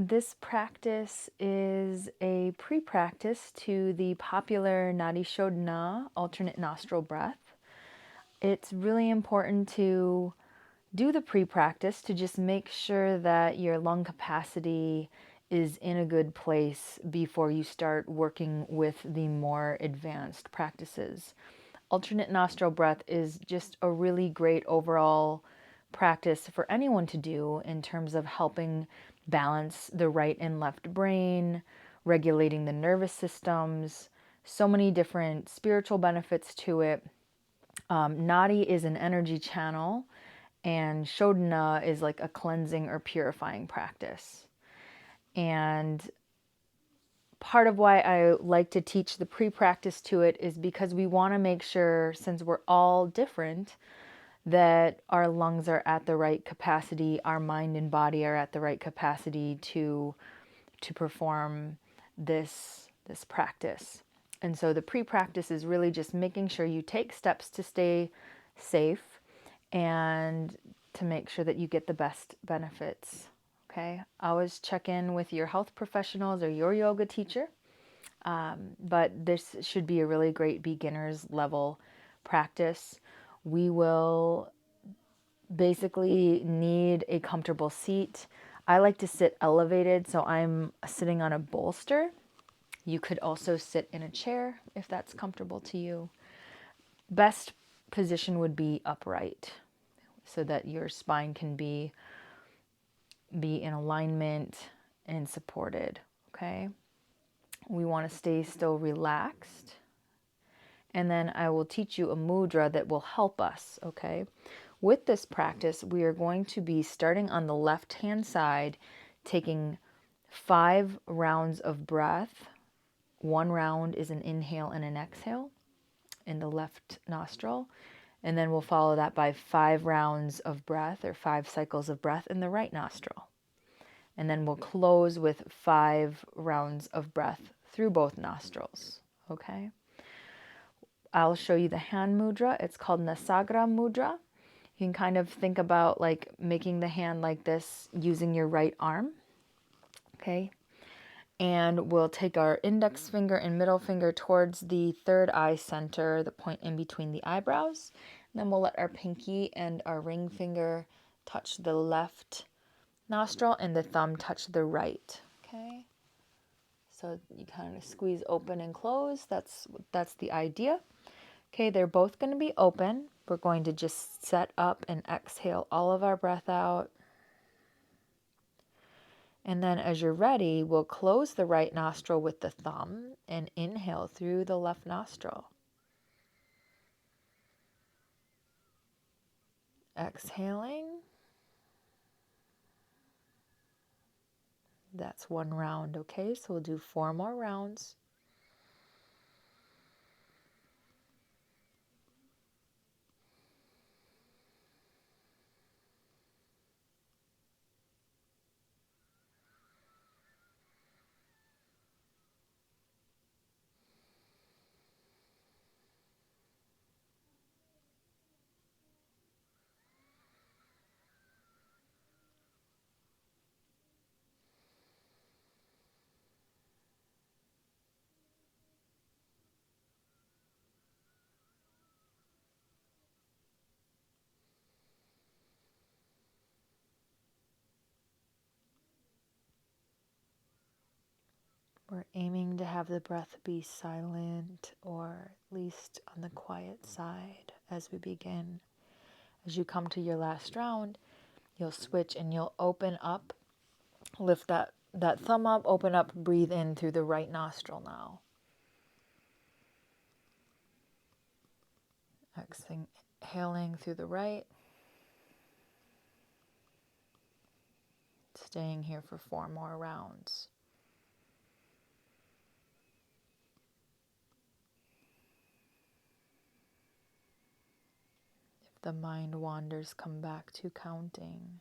This practice is a pre-practice to the popular Nadi Shodhona alternate nostril breath. It's really important to do the pre-practice to just make sure that your lung capacity is in a good place before you start working with the more advanced practices. Alternate nostril breath is just a really great overall practice for anyone to do in terms of helping balance the right and left brain, regulating the nervous systems, so many different spiritual benefits to it. Nadi is an energy channel, and Shodhana is like a cleansing or purifying practice. And part of why I like to teach the pre-practice to it is because we want to make sure, since we're all different, that our lungs are at the right capacity, our mind and body are at the right capacity to perform this practice. And so the pre-practice is really just making sure you take steps to stay safe and to make sure that you get the best benefits. Okay, always check in with your health professionals or your yoga teacher. But this should be a really great beginner's level practice. We will basically need a comfortable seat. I like to sit elevated, so I'm sitting on a bolster. You could also sit in a chair if that's comfortable to you. Best position would be upright so that your spine can be in alignment and supported, okay? We want to stay still relaxed. And then I will teach you a mudra that will help us, okay? With this practice, we are going to be starting on the left-hand side, taking 5 rounds of breath. 1 round is an inhale and an exhale in the left nostril. And then we'll follow that by 5 rounds of breath, or 5 cycles of breath in the right nostril. And then we'll close with 5 rounds of breath through both nostrils, okay? I'll show you the hand mudra. It's called Nasagra mudra. You can kind of think about like making the hand like this using your right arm, okay? And we'll take our index finger and middle finger towards the third eye center, the point in between the eyebrows. And then we'll let our pinky and our ring finger touch the left nostril and the thumb touch the right, okay? So you kind of squeeze open and close. That's the idea. Okay, they're both going to be open. We're going to just set up and exhale all of our breath out. And then as you're ready, we'll close the right nostril with the thumb and inhale through the left nostril. Exhaling. That's 1 round, okay? So we'll do 4 more rounds. We're aiming to have the breath be silent, or at least on the quiet side as we begin. As you come to your last round, you'll switch and you'll open up, lift that thumb up, open up, breathe in through the right nostril now. Exhaling through the right. Staying here for 4 more rounds. If the mind wanders, come back to counting.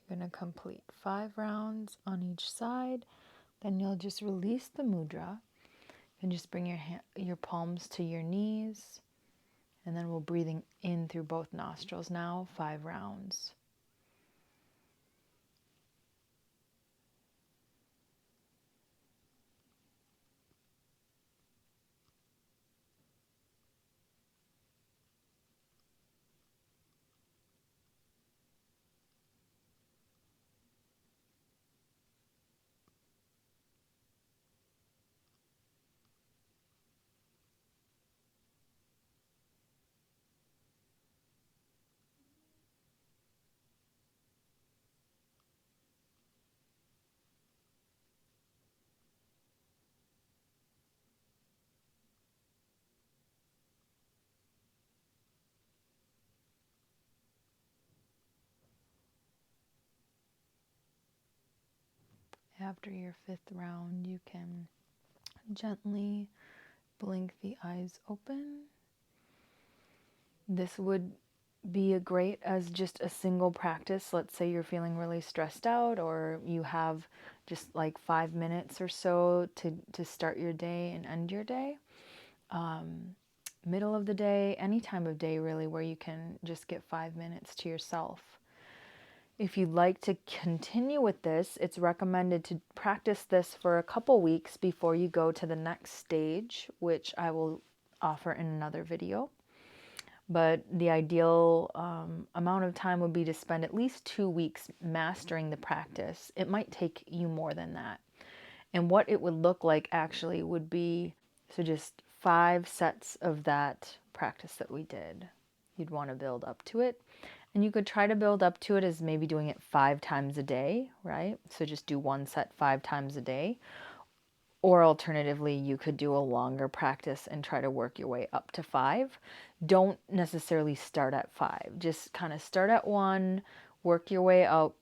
You're going to complete 5 rounds on each side. Then you'll just release the mudra and just bring your palms to your knees. And then we're breathing in through both nostrils now, 5 rounds. After your 5th round, you can gently blink the eyes open. This would be a great as just a single practice. Let's say you're feeling really stressed out, or you have just like 5 minutes or so to start your day and end your day. Middle of the day, any time of day really, where you can just get 5 minutes to yourself. If you'd like to continue with this, it's recommended to practice this for a couple weeks before you go to the next stage, which I will offer in another video. But the ideal amount of time would be to spend at least 2 weeks mastering the practice. It might take you more than that. And what it would look like actually would be, so just 5 sets of that practice that we did. You'd want to build up to it. And you could try to build up to it as maybe doing it 5 times a day, right? So just do 1 set 5 times a day. Or alternatively, you could do a longer practice and try to work your way up to 5. Don't necessarily start at 5. Just kind of start at 1, work your way up,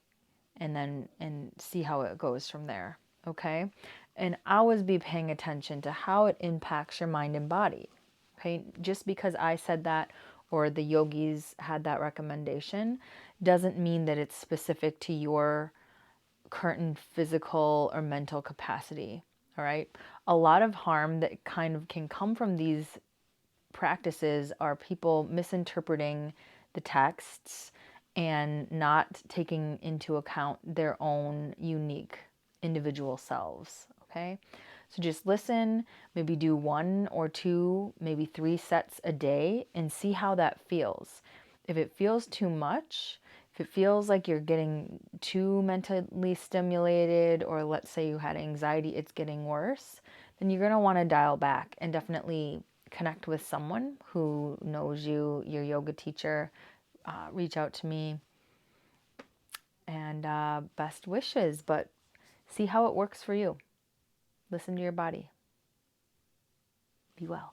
and see how it goes from there, okay? And always be paying attention to how it impacts your mind and body, okay? Just because I said that or the yogis had that recommendation doesn't mean that it's specific to your current physical or mental capacity, all right? A lot of harm that kind of can come from these practices are people misinterpreting the texts and not taking into account their own unique individual selves, okay? So just listen, maybe do 1 or 2, maybe 3 sets a day and see how that feels. If it feels too much, if it feels like you're getting too mentally stimulated, or let's say you had anxiety, it's getting worse, then you're going to want to dial back and definitely connect with someone who knows you, your yoga teacher. Reach out to me, and best wishes, but see how it works for you. Listen to your body. Be well.